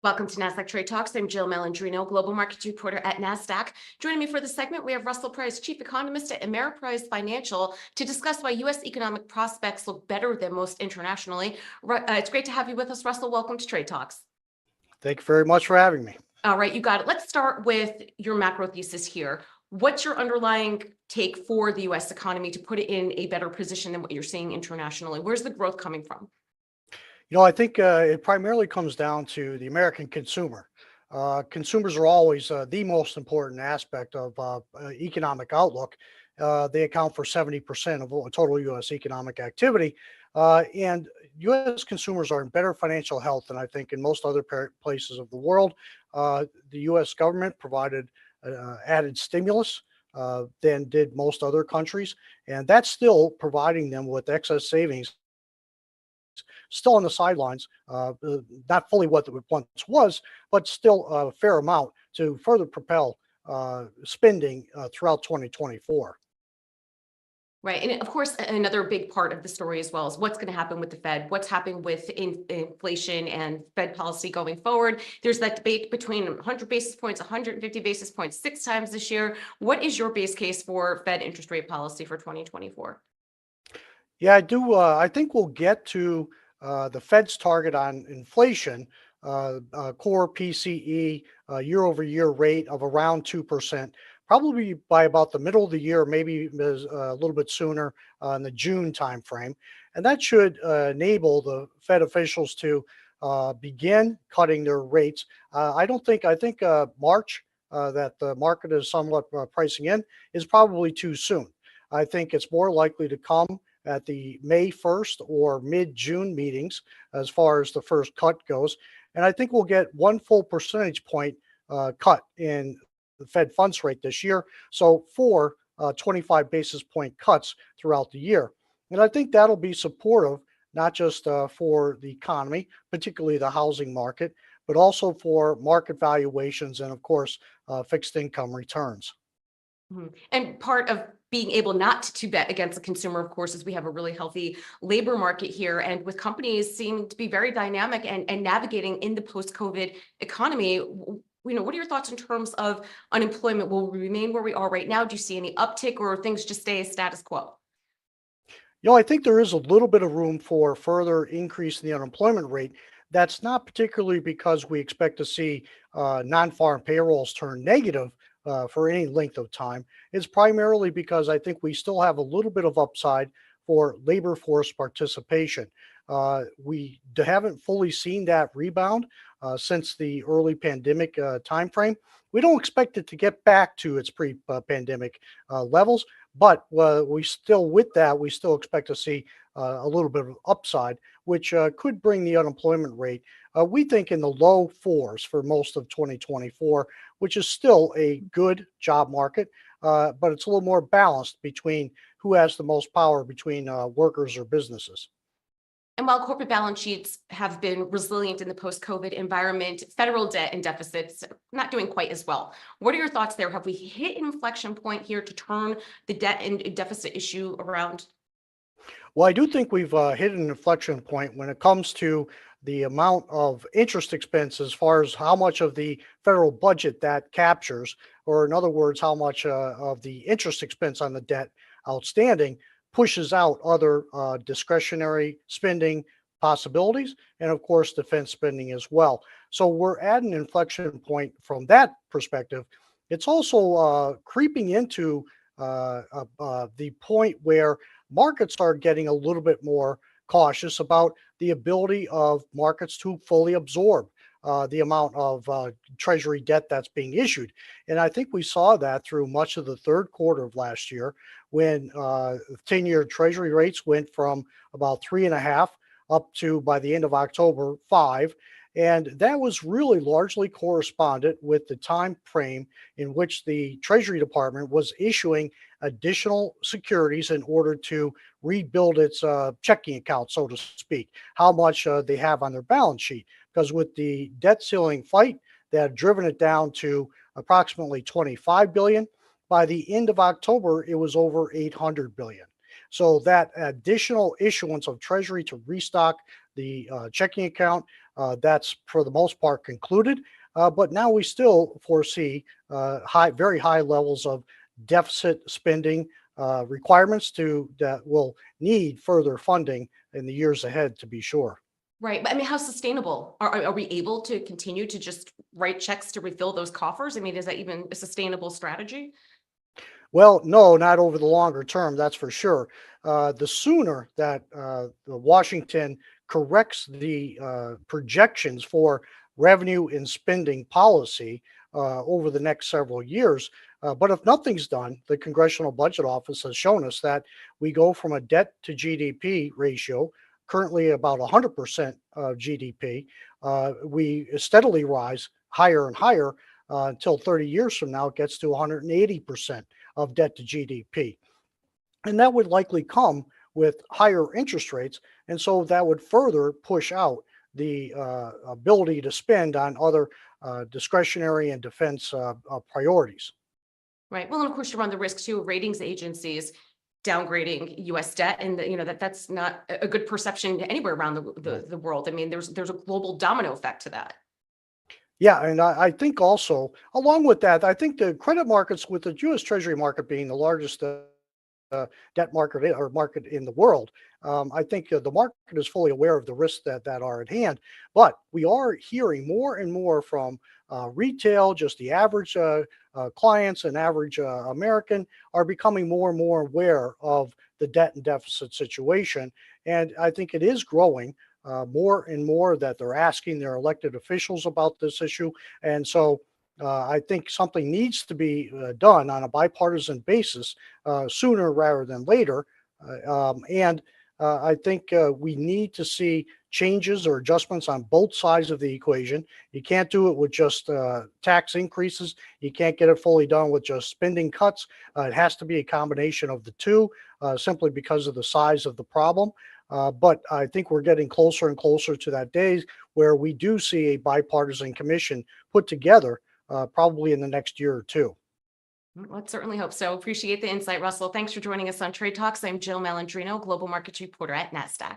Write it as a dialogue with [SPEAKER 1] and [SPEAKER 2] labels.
[SPEAKER 1] Welcome to Nasdaq Trade Talks. I'm Jill Malandrino, Global Markets Reporter at Nasdaq. Joining me for this segment, we have Russell Price, Chief Economist at Ameriprise Financial, to discuss why U.S. economic prospects look better than most internationally. It's great to have you with us, Russell. Welcome to Trade Talks.
[SPEAKER 2] Thank you very much for having me.
[SPEAKER 1] All right, you got it. Let's start with your macro thesis here. What's your underlying take for the U.S. economy to put it in a better position than what you're seeing internationally? Where's the growth coming from?
[SPEAKER 2] I think it primarily comes down to the American consumer. Consumers are always the most important aspect of economic outlook. They account for 70% of total U.S. economic activity. And U.S. consumers are in better financial health than I think in most other places of the world. The U.S. government provided added stimulus than did most other countries. And that's still providing them with excess savings still on the sidelines, not fully what it once was, but still a fair amount to further propel spending throughout 2024.
[SPEAKER 1] Right. And of course, another big part of the story as well is what's going to happen with the Fed, what's happening with inflation and Fed policy going forward. There's that debate between 100 basis points, 150 basis points, 6 times this year. What is your base case for Fed interest rate policy for 2024?
[SPEAKER 2] Yeah, I do. I think we'll get to the Fed's target on inflation, core PCE year-over-year rate of around 2%, probably by about the middle of the year, maybe a little bit sooner in the June timeframe. And that should enable the Fed officials to begin cutting their rates. I think March, that the market is somewhat pricing in, is probably too soon. I think it's more likely to come at the May 1st or mid-June meetings as far as the first cut goes. And I think we'll get 1 full percentage point cut in the Fed funds rate this year. So 4 25 basis point cuts throughout the year. And I think that'll be supportive, not just for the economy, particularly the housing market, but also for market valuations and, of course, fixed income returns.
[SPEAKER 1] And part of being able not to bet against the consumer, of course, is we have a really healthy labor market here. And with companies seeming to be very dynamic and navigating in the post-COVID economy, what are your thoughts in terms of unemployment? Will we remain where we are right now? Do you see any uptick or things just stay status quo?
[SPEAKER 2] I think there is a little bit of room for further increase in the unemployment rate. That's not particularly because we expect to see non-farm payrolls turn negative for any length of time. It's primarily because I think we still have a little bit of upside for labor force participation. We haven't fully seen that rebound since the early pandemic timeframe. We don't expect it to get back to its pre-pandemic levels, but we still expect to see a little bit of upside, which could bring the unemployment rate, we think, in the low 4s for most of 2024, which is still a good job market, but it's a little more balanced between who has the most power between workers or businesses.
[SPEAKER 1] And while corporate balance sheets have been resilient in the post-COVID environment, federal debt and deficits not doing quite as well. What are your thoughts there? Have we hit an inflection point here to turn the debt and deficit issue around?
[SPEAKER 2] Well, I do think we've hit an inflection point when it comes to the amount of interest expense as far as how much of the federal budget that captures, or in other words, how much of the interest expense on the debt outstanding pushes out other discretionary spending possibilities, and of course, defense spending as well. So we're at an inflection point from that perspective. It's also creeping into the point where markets are getting a little bit more cautious about the ability of markets to fully absorb the amount of treasury debt that's being issued. And I think we saw that through much of the third quarter of last year when 10-year treasury rates went from about 3.5 up to, by the end of October, 5. And that was really largely corresponded with the time frame in which the Treasury Department was issuing additional securities in order to rebuild its checking account, so to speak, how much they have on their balance sheet. Because with the debt ceiling fight, they had driven it down to approximately 25 billion. By the end of October, it was over 800 billion. So that additional issuance of Treasury to restock the checking account That's for the most part concluded. But now we still foresee very high levels of deficit spending requirements that will need further funding in the years ahead, to be sure.
[SPEAKER 1] Right. But I mean, how sustainable are we able to continue to just write checks to refill those coffers? I mean, is that even a sustainable strategy?
[SPEAKER 2] Well, no, not over the longer term, that's for sure. The sooner that the Washington corrects the projections for revenue and spending policy over the next several years, but if nothing's done, the Congressional Budget Office has shown us that we go from a debt to GDP ratio, currently about 100% of GDP. We steadily rise higher and higher until 30 years from now, it gets to 180% of debt to GDP. And that would likely come with higher interest rates. And so that would further push out the ability to spend on other discretionary and defense priorities.
[SPEAKER 1] Right. Well, and of course, you run the risk too of ratings agencies downgrading U.S. debt, and that's not a good perception anywhere around the world. I mean, there's a global domino effect to that.
[SPEAKER 2] Yeah, and I think also, along with that, I think the credit markets, with the U.S. Treasury market being the largest debt market in the world, I think the market is fully aware of the risks that are at hand. But we are hearing more and more from retail, just the average clients and average American are becoming more and more aware of the debt and deficit situation. And I think it is growing more and more that they're asking their elected officials about this issue. And so I think something needs to be done on a bipartisan basis sooner rather than later. I think we need to see changes or adjustments on both sides of the equation. You can't do it with just tax increases. You can't get it fully done with just spending cuts. It has to be a combination of the two, simply because of the size of the problem. But I think we're getting closer and closer to that day where we do see a bipartisan commission put together probably in the next year or two.
[SPEAKER 1] Let's certainly hope so. Appreciate the insight, Russell. Thanks for joining us on Trade Talks. I'm Jill Malandrino, Global Markets Reporter at Nasdaq.